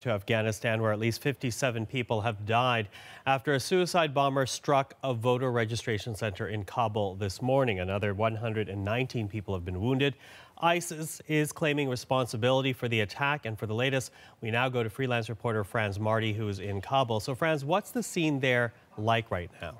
To Afghanistan, where at least 57 people have died after a suicide bomber struck a voter registration center in Kabul this morning. Another 119 people have been wounded. ISIS is claiming responsibility for the attack, and for the latest, we now go to freelance reporter Franz Marty, who is in Kabul. So, Franz, what's the scene there like right now?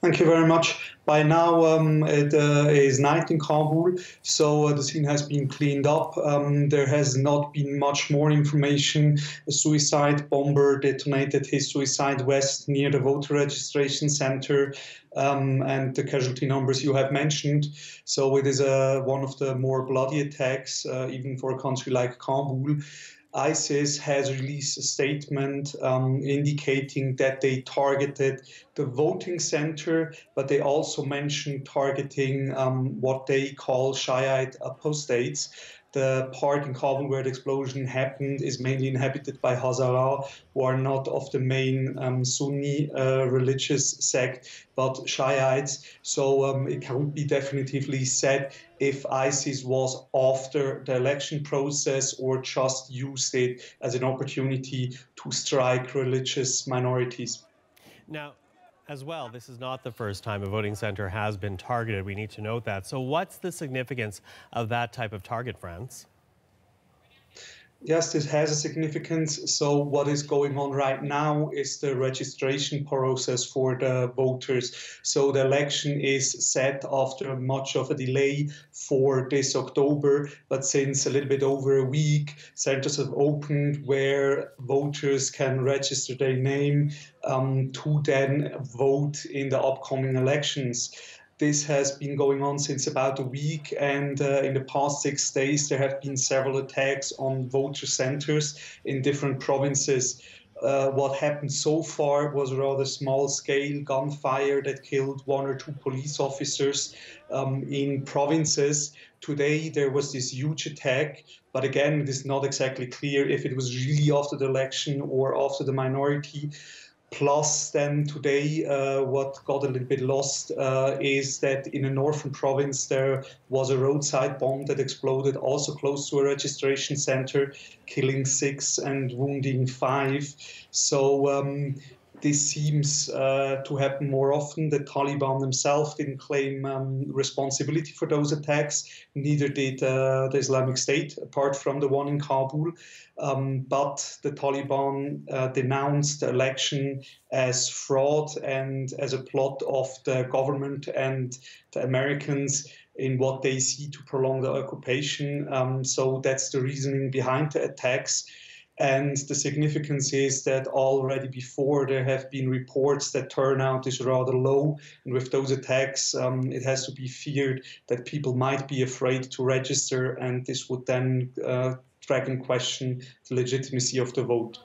Thank you very much. By now, it is night in Kabul, so the scene has been cleaned up. There has not been much more information. A suicide bomber detonated his suicide vest near the voter registration center, and the casualty numbers you have mentioned. So it is one of the more bloody attacks, even for a country like Kabul. ISIS has released a statement indicating that they targeted the voting center, but they also mentioned targeting what they call Shiite apostates. The part in Kabul where the explosion happened is mainly inhabited by Hazara, who are not of the main Sunni religious sect, but Shiites. So it can't be definitively said if ISIS was after the election process or just used it as an opportunity to strike religious minorities. Now, as well, this is not the first time a voting center has been targeted. We need to note that. So what's the significance of that type of target, Franz? Yes, this has a significance. So what is going on right now is the registration process for the voters. So the election is set after much of a delay for this October, but since a little bit over a week, centers have opened where voters can register their name to then vote in the upcoming elections. This has been going on since about a week, and in the past 6 days there have been several attacks on voter centers in different provinces. What happened so far was a rather small-scale gunfire that killed 1 or 2 police officers in provinces. Today there was this huge attack, but again it is not exactly clear if it was really after the election or after the minority. Plus, then today, what got a little bit lost is that in a northern province there was a roadside bomb that exploded also close to a registration center, killing 6 and wounding 5. So this seems to happen more often. The Taliban themselves didn't claim responsibility for those attacks, neither did the Islamic State, apart from the one in Kabul. But the Taliban denounced the election as fraud and as a plot of the government and the Americans in what they see to prolong the occupation. So that's the reasoning behind the attacks. And the significance is that already before there have been reports that turnout is rather low. And with those attacks, it has to be feared that people might be afraid to register, and this would then drag in question the legitimacy of the vote.